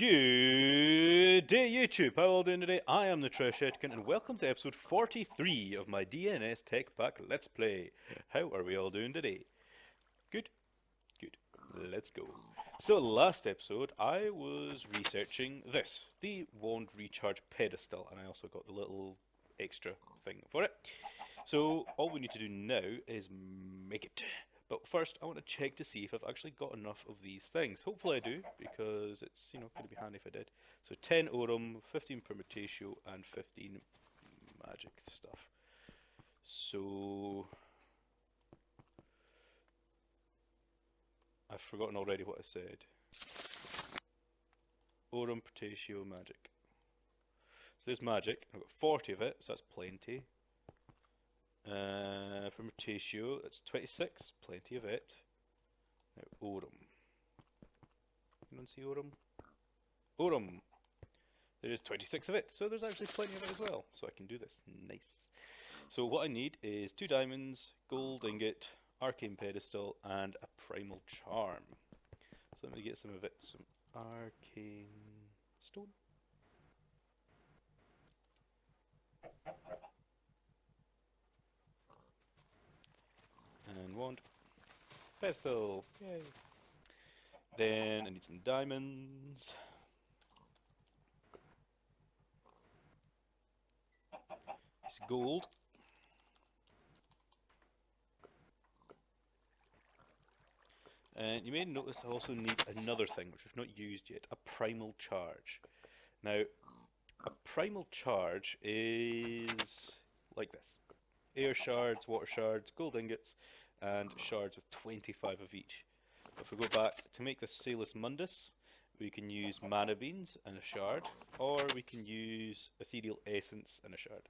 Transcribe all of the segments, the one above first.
Good day, YouTube. How are you all doing today? I am the Trechetican, and welcome to episode 43 of my DNS TechPack Let's Play. How are we all doing today? Good? Good. Let's go. So, last episode, I was researching this, the wand recharge pedestal, and I also got the little extra thing for it. So, all we need to do now is make it. But first, I want to check to see if I've actually got enough of these things. Hopefully I do, because it's, going to be handy if I did. So 10 Aurum, 15 Permutatio, and 15 magic stuff. So... I've forgotten already what I said. Aurum, Permutatio, magic. So there's magic. I've got 40 of it, so that's plenty. Permutatio, that's 26, plenty of it. Now, Aurum. Anyone see Aurum? Aurum! There is 26 of it, so there's actually plenty of it as well. So I can do this. Nice. So what I need is 2 diamonds, gold ingot, arcane pedestal, and a primal charm. So let me get some of it. Some arcane stone. And wand. Pedestal! Yay! Then I need some diamonds. It's gold. And you may notice I also need another thing which we've not used yet, a primal charge. Now, a primal charge is like this. Air shards, water shards, gold ingots, and shards with 25 of each. If we go back, to make this Salus Mundus, we can use mana beans and a shard, or we can use ethereal essence and a shard.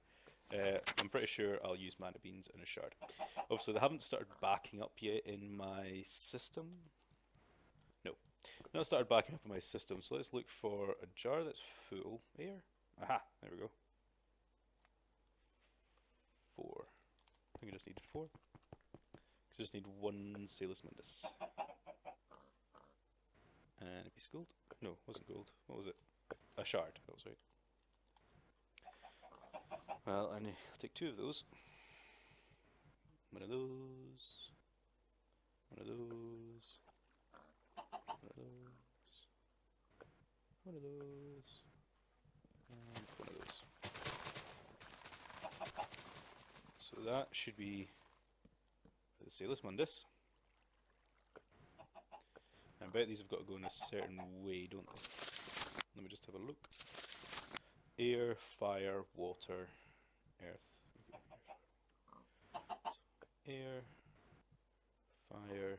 I'm pretty sure I'll use mana beans and a shard. Obviously, they haven't started backing up yet in my system. No, not started backing up in my system, so let's look for a jar that's full. Air? Aha, there we go. 4. I think I just need 4. I just need 1 Salus Mundus. And a piece of gold? No, it wasn't gold. What was it? A shard, that was right. Well, I'll take 2 of those. One of those. One of those. One of those. One of those. And one of those. So that should be for the Salus Mundus. I bet these have got to go in a certain way, don't they? Let me just have a look. Air, fire, water, earth. So air, fire,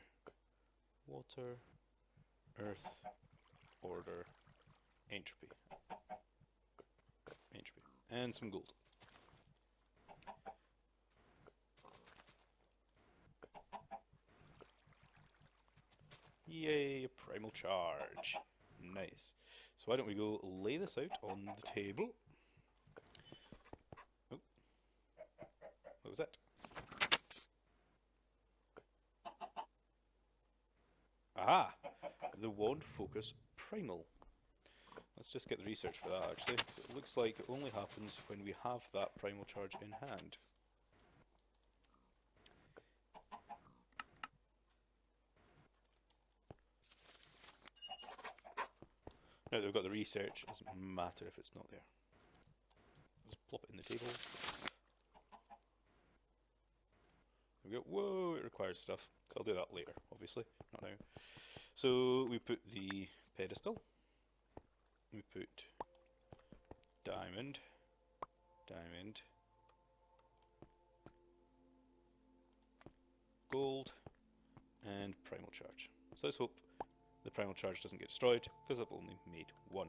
water, earth, order, entropy. Entropy. And some gold. Yay, a primal charge. Nice. So why don't we go lay this out on the table. Oh. What was that? Aha! The wand focus primal. Let's just get the research for that actually. So it looks like it only happens when we have that primal charge in hand. Now that we've got the research, it doesn't matter if it's not there. Just plop it in the table. There we go. Whoa, it requires stuff. So I'll do that later, obviously, not now. So we put the pedestal. We put diamond, diamond, gold, and primal charge. So let's hope the primal charge doesn't get destroyed, because I've only made 1.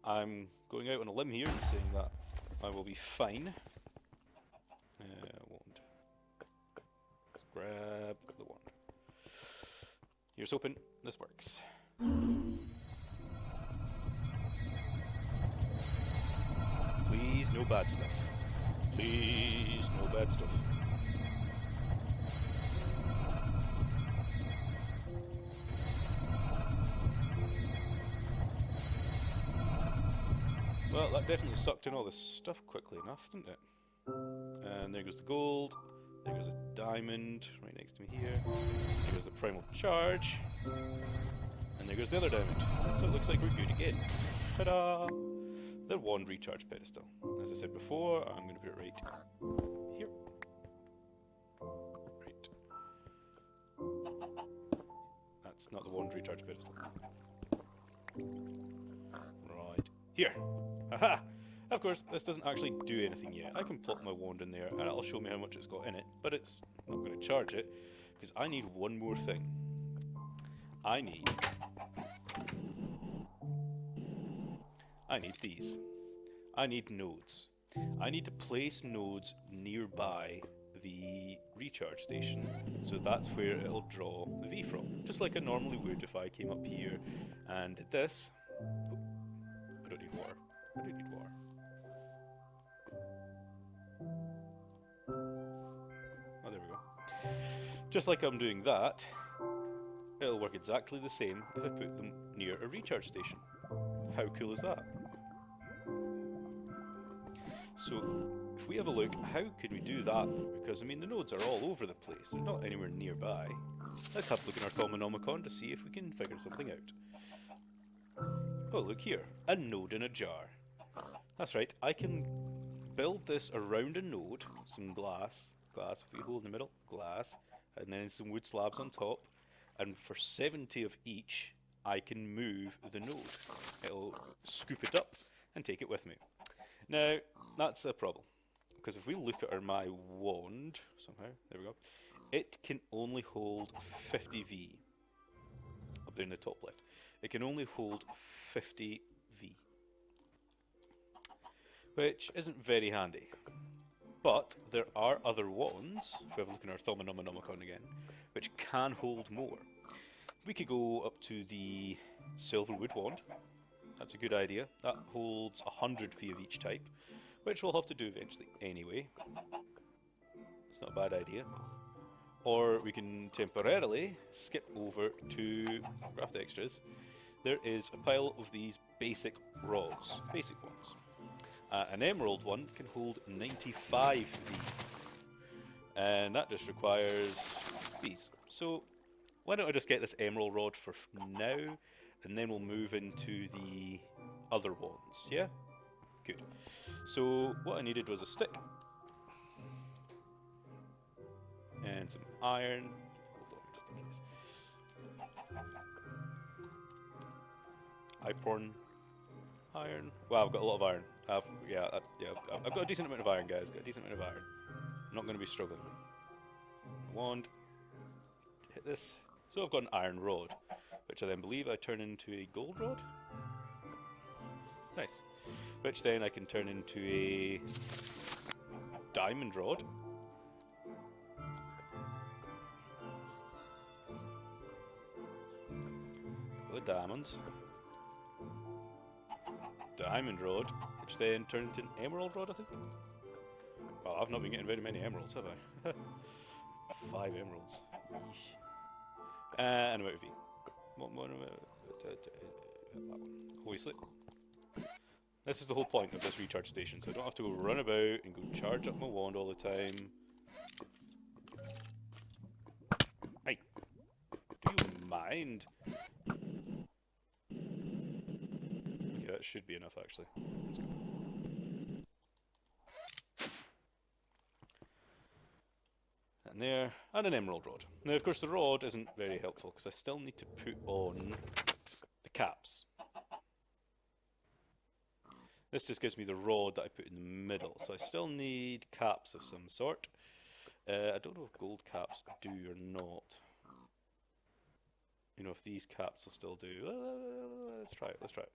I'm going out on a limb here and saying that I will be fine. Wand. Let's grab the wand. Here's hoping this works. Please, no bad stuff. Please, no bad stuff. Well, that definitely sucked in all this stuff quickly enough, didn't it? And there goes the gold. There goes a diamond right next to me here. There goes the primal charge. And there goes the other diamond. So it looks like we're good again. Ta-da! The wand recharge pedestal. As I said before, I'm going to put it right here. Right. That's not the wand recharge pedestal. Right. Here! Haha! Of course, this doesn't actually do anything yet. I can plop my wand in there and it'll show me how much it's got in it, but it's not going to charge it, because I need one more thing. I need these. I need nodes. I need to place nodes nearby the recharge station, so that's where it'll draw the V from. Just like I normally would if I came up here and did this. Oh, I don't need water. I don't need water. Oh, there we go. Just like I'm doing that, it'll work exactly the same if I put them near a recharge station. How cool is that? So, if we have a look, how can we do that? Because, I mean, the nodes are all over the place. They're not anywhere nearby. Let's have a look in our Thaumonomicon to see if we can figure something out. Oh, look here. A node in a jar. That's right. I can build this around a node. Some glass with a hole in the middle. Glass. And then some wood slabs on top. And for 70 of each, I can move the node. It'll scoop it up and take it with me. Now, that's a problem, because if we look at my wand, somehow, there we go, it can only hold 50V, up there in the top left. It can only hold 50V, which isn't very handy. But there are other wands, if we have a look in our Thaumonomicon again, which can hold more. We could go up to the Silverwood wand. That's a good idea. That holds 100V of each type, which we'll have to do eventually anyway. It's not a bad idea. Or we can temporarily skip over to craft extras. There is a pile of these basic rods, basic ones. An emerald one can hold 95V, and that just requires these. So why don't I just get this emerald rod for now, and then we'll move into the other ones, yeah? Good. So what I needed was a stick. And some iron. Hold on, just in case. Iron. Wow, I've got a lot of iron. I've got a decent amount of iron, guys. Got a decent amount of iron. I'm not going to be struggling. Wand. Hit this. So I've got an iron rod, which I then believe I turn into a gold rod. Nice. Which then I can turn into a diamond rod. Couple of diamonds. Diamond rod, which then turned into an emerald rod, I think. Well, I've not been getting very many emeralds, have I? 5 emeralds. Yeesh. And I'm out of V. Holy slip. This is the whole point of this recharge station, so I don't have to go run about and go charge up my wand all the time. Hey, do you mind? Okay, that should be enough actually. Let's go. And there, and an emerald rod. Now, of course, the rod isn't very helpful because I still need to put on the caps. This just gives me the rod that I put in the middle, so I still need caps of some sort. I don't know if gold caps do or not. You know, if these caps will still do. Let's try it, let's try it.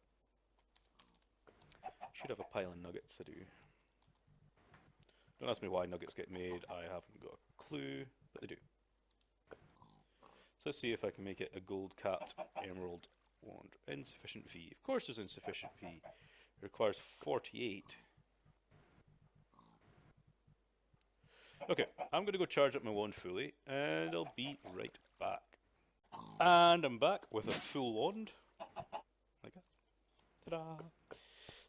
Should have a pile of nuggets, I do. Don't ask me why nuggets get made, I haven't got a clue, but they do. So let's see if I can make it a gold capped emerald wand. Insufficient V. Of course there's insufficient V. It requires 48. Okay, I'm going to go charge up my wand fully, and I'll be right back. And I'm back with a full wand. Like that. Ta-da!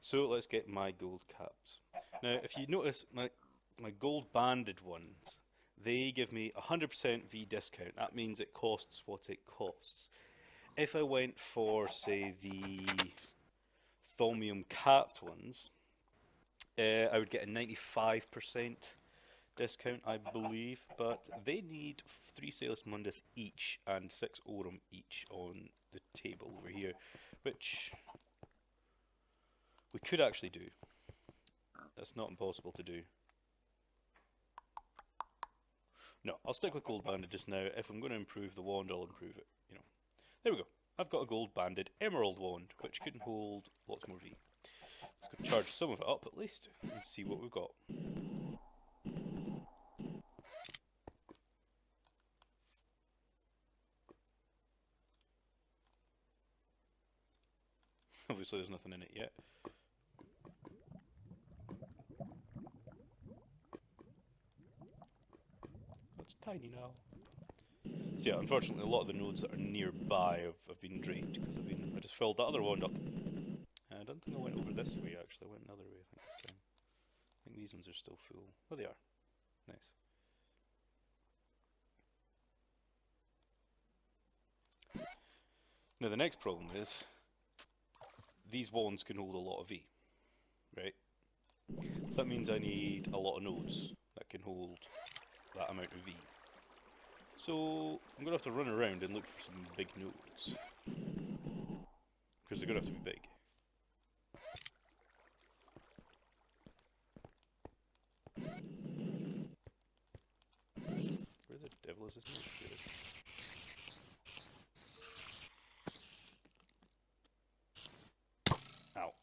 So let's get my gold caps. Now, if you notice, my gold banded ones, they give me 100% V discount. That means it costs what it costs. If I went for, say, the thaumium capped ones, I would get a 95% discount, I believe, but they need 3 Salus Mundus each and 6 Aurum each on the table over here, which we could actually do. That's not impossible to do. No, I'll stick with gold banded just now. If I'm going to improve the wand, I'll improve it. You know, there we go. I've got a gold banded emerald wand, which can hold lots more V. Let's go charge some of it up at least and see what we've got. Obviously, there's nothing in it yet. It's tiny now. So yeah, unfortunately, a lot of the nodes that are nearby have been drained because I just filled that other wand up. I don't think I went over this way actually. I went another way. I think this time. I think these ones are still full. Oh, they are. Nice. Now the next problem is these wands can hold a lot of V, right? So that means I need a lot of nodes that can hold that amount of V. So I'm going to have to run around and look for some big nodes. Because they're going to have to be big. Where the devil is this node? Here it is. Ow.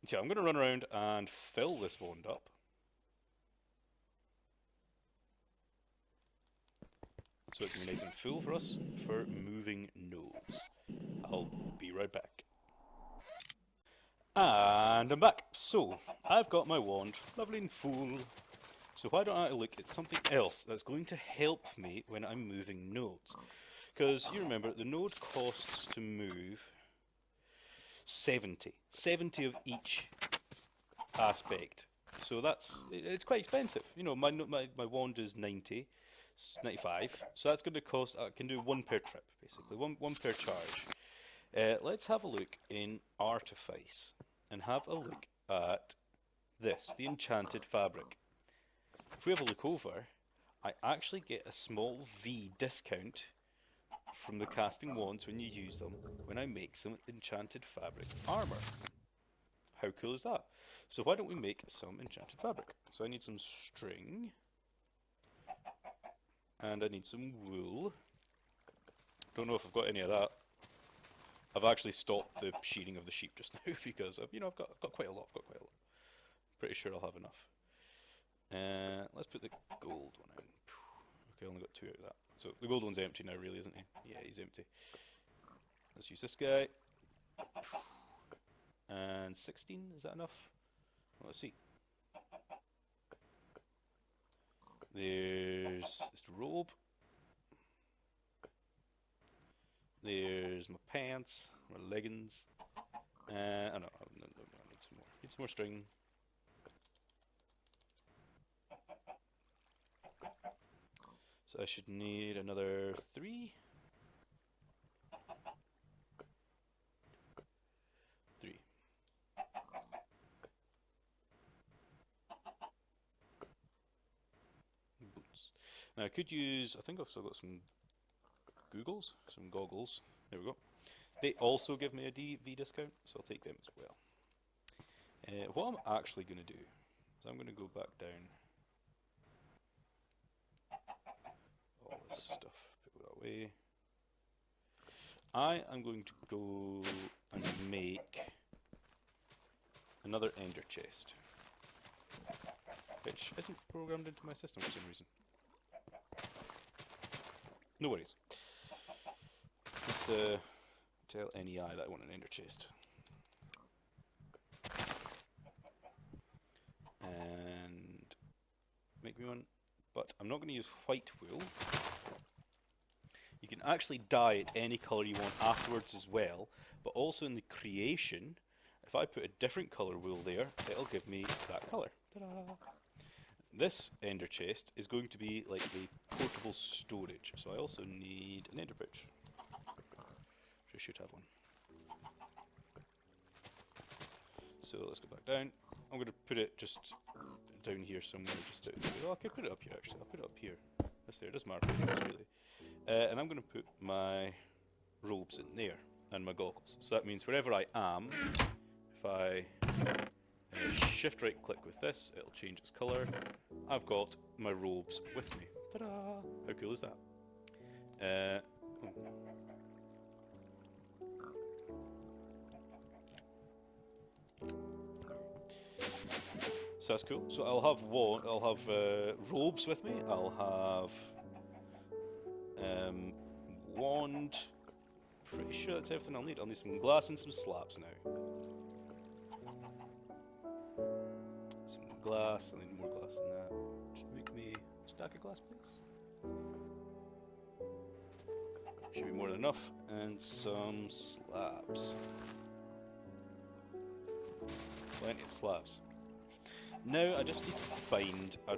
So I'm going to run around and fill this wand up. So it can be nice and full for us for moving nodes. I'll be right back. And I'm back. So, I've got my wand, lovely and full. So why don't I look at something else that's going to help me when I'm moving nodes? Because you remember, the node costs to move 70. 70 of each aspect. So it's quite expensive. You know, my wand is 90, 95. So that's going to cost, I can do 1 per trip, basically, one per charge. Let's have a look in Artifice and have a look at this, the enchanted fabric. If we have a look over, I actually get a small V discount from the casting wands when you use them when I make some enchanted fabric armor. How cool is that? So why don't we make some enchanted fabric? So I need some string and I need some wool. Don't know if I've got any of that. I've actually stopped the shearing of the sheep just now because I've got quite a lot. Pretty sure I'll have enough. Let's put the gold one in. Okay, I only got 2 out of that. So the gold one's empty now, really, isn't he? Yeah, he's empty. Let's use this guy. And 16, is that enough? Well, let's see. There's this robe. There's my pants, my leggings. Oh no, I need some more. Need some more string. So I should need another 3. 3. Boots. Now I could use, I think I've still got some goggles. There we go. They also give me a V discount, so I'll take them as well. What I'm actually going to do is I'm going to go back down. All this stuff, put that away. I am going to go and make another ender chest, which isn't programmed into my system for some reason. No worries. Let's tell NEI that I want an ender chest. And make me one, but I'm not going to use white wool. You can actually dye it any colour you want afterwards as well, but also in the creation, if I put a different colour wool there, it'll give me that colour. Ta-da! This ender chest is going to be like the portable storage, so I also need an ender pouch. I should have one. So let's go back down. I'm going to put it just down here somewhere. Just out there. Oh, I could put it up here actually. I'll put it up here. That's there. It doesn't matter really. And I'm going to put my robes in there and my goggles. So that means wherever I am, if I shift right click with this, it'll change its colour. I've got my robes with me. Ta-da! How cool is that? Oh. So that's cool. So I'll have robes with me. I'll have wand. Pretty sure that's everything I'll need. I'll need some glass and some slabs now. Some glass. I need more glass than that. Just make me a stack of glass, please. Should be more than enough. And some slabs. Plenty of slabs. Now I just need to find a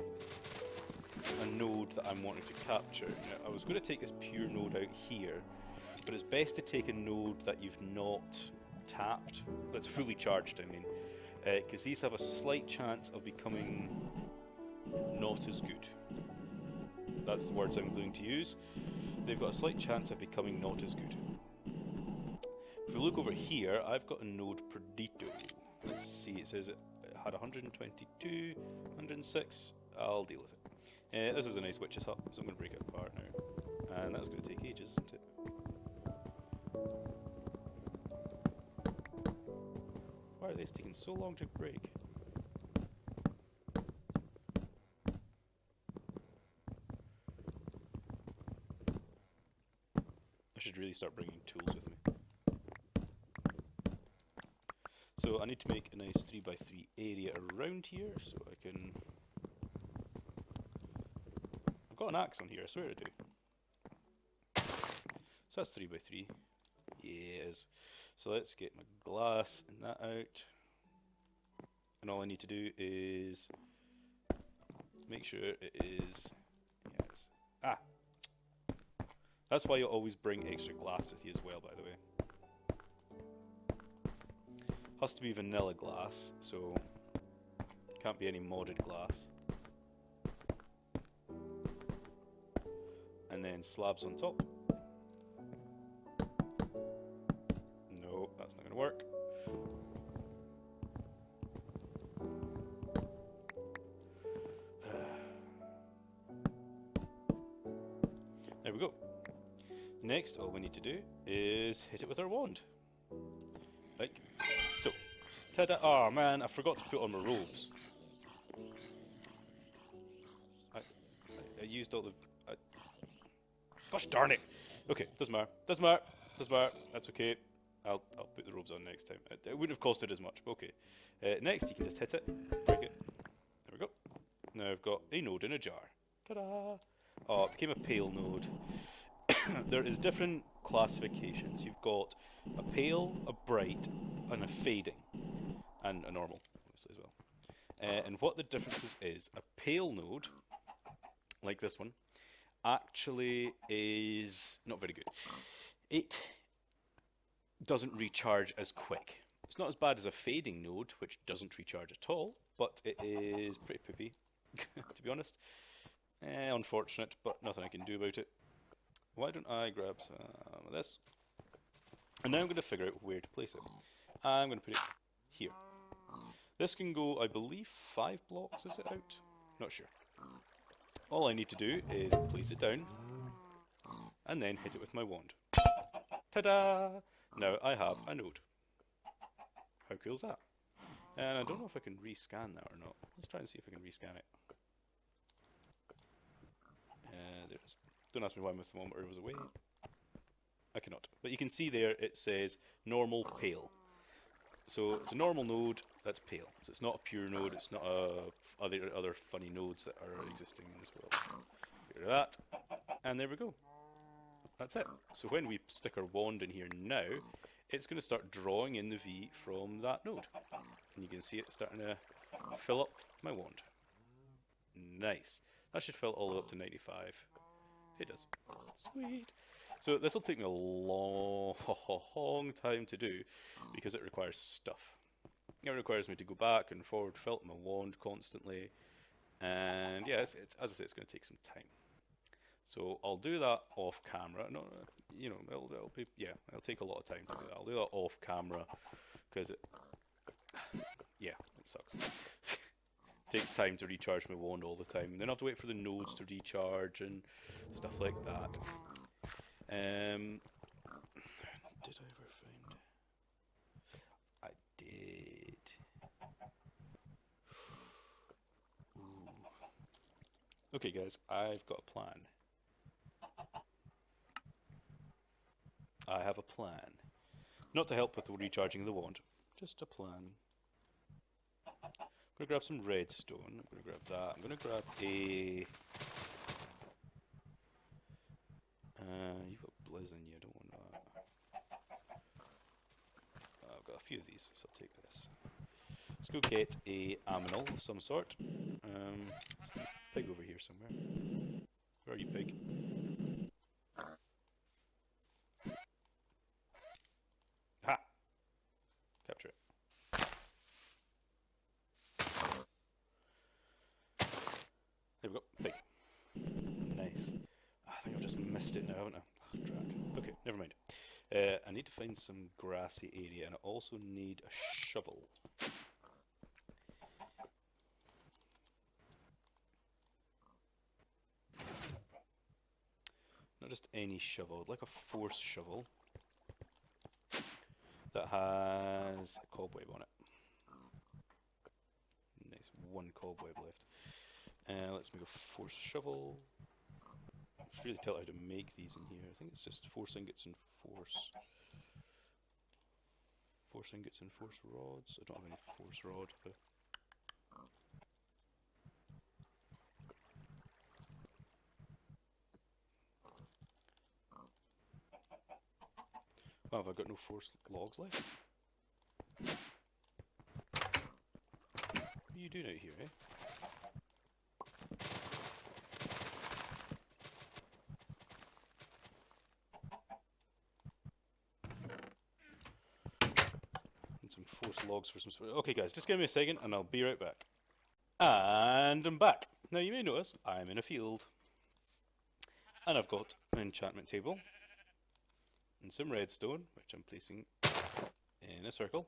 node that I'm wanting to capture. Now, I was going to take this pure node out here, but it's best to take a node that you've not tapped, that's fully charged I mean, because these have a slight chance of becoming not as good. That's the words I'm going to use. They've got a slight chance of becoming not as good. If we look over here, I've got a node Perdido. Let's see, it says it had 122, 106. I'll deal with it. This is a nice witch's hut, so I'm going to break it apart now. And that's going to take ages, isn't it? Why are these taking so long to break? I should really start bringing tools with me. So I need to make a nice 3x3 area around here, so I can... I've got an axe on here, I swear I do. So that's 3x3. Yes. So let's get my glass and that out. And all I need to do is make sure it is... Yes. Ah! That's why you'll always bring extra glass with you as well, by the way. Has to be vanilla glass, so can't be any modded glass. And then slabs on top. No, that's not going to work. There we go. Next, all we need to do is hit it with our wand. Like so. Ta-da! Oh man, I forgot to put on my robes. I used all the... Gosh darn it! Okay, doesn't matter. Doesn't matter. Doesn't matter. That's okay. I'll put the robes on next time. It wouldn't have costed as much, but okay. Next, you can just hit it, break it. There we go. Now I've got a node in a jar. Ta-da! Oh, it became a pale node. There is different classifications. You've got a pale, a bright, and a fading, and a normal, obviously, as well. And what the differences is, a pale node, like this one, actually is not very good. It doesn't recharge as quick. It's not as bad as a fading node, which doesn't recharge at all, but it is pretty poopy, to be honest. Unfortunate, but nothing I can do about it. Why don't I grab some of this? And now I'm going to figure out where to place it. I'm going to put it here. This can go, I believe, 5 blocks, is it out? Not sure. All I need to do is place it down, and then hit it with my wand. Ta-da! Now I have a node. How cool is that? And I don't know if I can rescan that or not. Let's try and see if I can rescan it. There it is. Don't ask me why my thermometer was away. I cannot. But you can see there it says normal pale. So it's a normal node that's pale. So it's not a pure node, it's not other funny nodes that are existing in this world. Get rid of that. And there we go. that's it. So when we stick our wand in here now, it's going to start drawing in the V from that node. And you can see it starting to fill up my wand. Nice. That should fill it all the way up to 95. It does. Sweet. So this will take me a long time to do because it requires stuff. It requires me to go back and forward, fill up my wand constantly. And yeah, as I say, it's going to take some time. So I'll do that off camera. No, you know, it'll take a lot of time to do that. I'll do that off camera because it sucks. Takes time to recharge my wand all the time, and then I have to wait for the nodes to recharge and stuff like that. Did I ever find? I did. Ooh. Okay, guys, I've got a plan. I have a plan. Not to help with the recharging of the wand, just a plan. I'm going to grab some redstone. I'm going to grab that. I'm going to grab a... you've got blizz in you, I don't want that. I've got a few of these, so I'll take this. Let's go get a aminal of some sort. Pig over here somewhere. Where are you, pig? Ha! Capture it. There we go, pig. Nice. I think I've just missed it now, haven't I? Oh, drat. Okay, never mind. I need to find some grassy area, and I also need a shovel. Not just any shovel, I'd like a force shovel that has a cobweb on it. Nice, one cobweb left. Let's make a force shovel. I should really tell how to make these in here. I think it's just force ingots and force ingots and force rods. I don't have any force rod, but oh, have I got no force logs left? What are you doing out here, eh? Some force logs for some... Okay guys, just give me a second and I'll be right back. And I'm back. Now you may notice I'm in a field. And I've got an enchantment table. And some redstone, which I'm placing in a circle.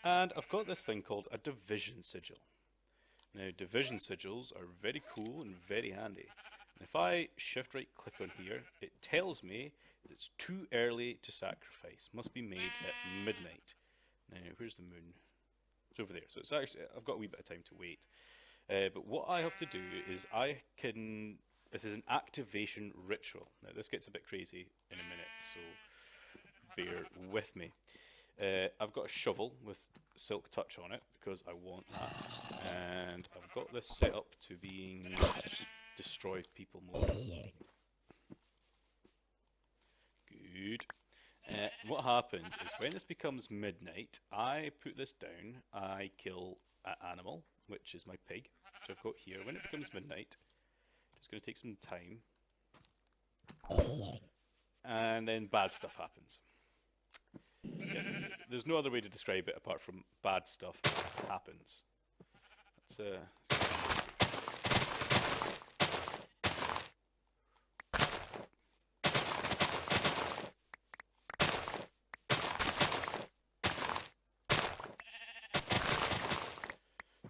And I've got this thing called a division sigil. Now division sigils are very cool and very handy. And if I shift right click on here, it tells me it's too early to sacrifice. Must be made at midnight. Now, where's the moon? It's over there. So it's actually, I've got a wee bit of time to wait. But what I have to do is this is an activation ritual. Now, this gets a bit crazy in a minute, so bear with me. I've got a shovel with silk touch on it because I want that. And I've got this set up to being destroy people mode. Good. What happens is when this becomes midnight, I put this down, I kill an animal, which is my pig, which I've got here. When it becomes midnight, it's going to take some time. And then bad stuff happens. Yeah, there's no other way to describe it apart from bad stuff happens.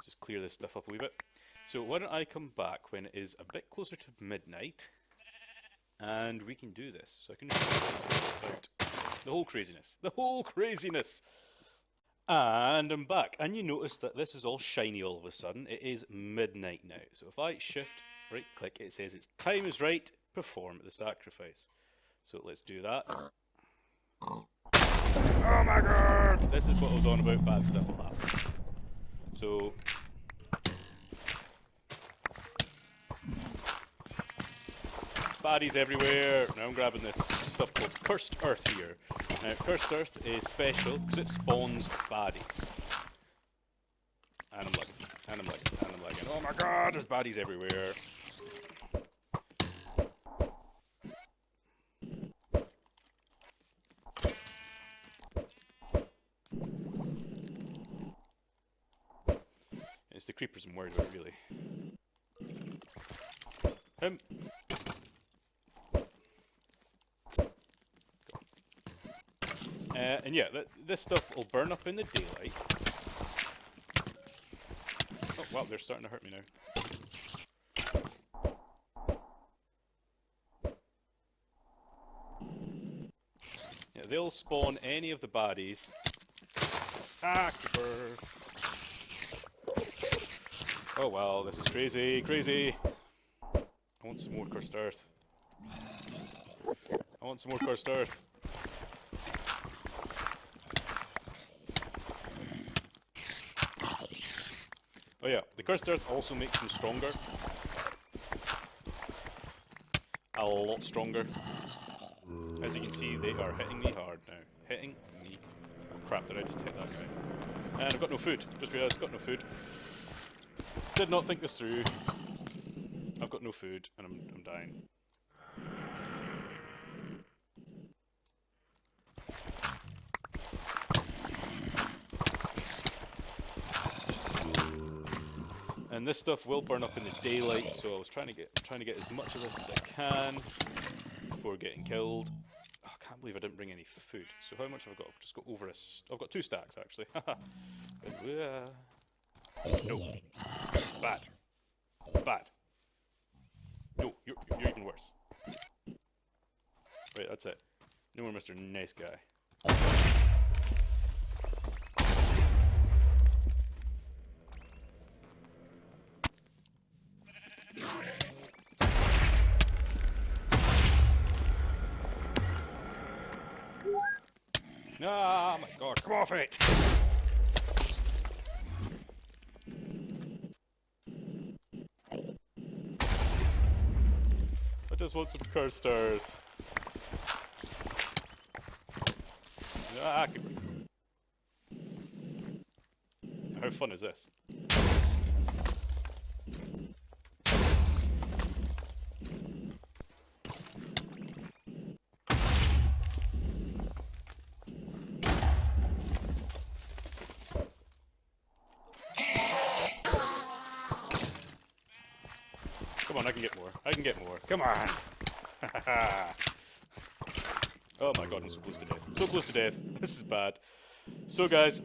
Just clear this stuff up a wee bit. So why don't I come back when it is a bit closer to midnight, and we can do this. So I can show you what it's all about. The whole craziness. The whole craziness! And I'm back. And you notice that this is all shiny all of a sudden. It is midnight now. So if I shift, right click, it says its time is right, perform the sacrifice. So let's do that. Oh my god! This is what I was on about, bad stuff will happen. So... Baddies everywhere. Now I'm grabbing this stuff called Cursed Earth here. Now, Cursed Earth is special because it spawns baddies. And I'm like, oh my god, there's baddies everywhere. It's the creepers I'm worried about, really. And yeah, this stuff will burn up in the daylight. Oh wow, they're starting to hurt me now. Yeah, they'll spawn any of the baddies. Ah, creeper! Oh wow, this is crazy, crazy! I want some more cursed earth. I want some more cursed earth. Oh yeah, the cursed earth also makes them stronger. A lot stronger. As you can see, they are hitting me hard now. Hitting me. Oh crap, did I just hit that guy? And I've got no food. Just realised I've got no food. Did not think this through. I've got no food and I'm dying. And this stuff will burn up in the daylight, so I was trying to get as much of this as I can before getting killed. Oh, I can't believe I didn't bring any food. So how much have I got? I've just got over I've got 2 stacks actually. No. Bad. Bad. No, you're even worse. Right, that's it. No more Mr. Nice Guy. Ah, my god, come off it! I just want some cursed earth. Ah, how fun is this? Come on, I can get more. I can get more. Come on! Oh my god, I'm so close to death. So close to death. This is bad. So guys,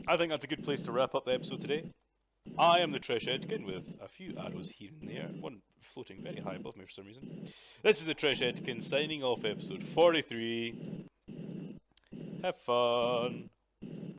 I think that's a good place to wrap up the episode today. I am the Trechetican with a few arrows here and there, one floating very high above me for some reason. This is the Trechetican signing off episode 43. Have fun!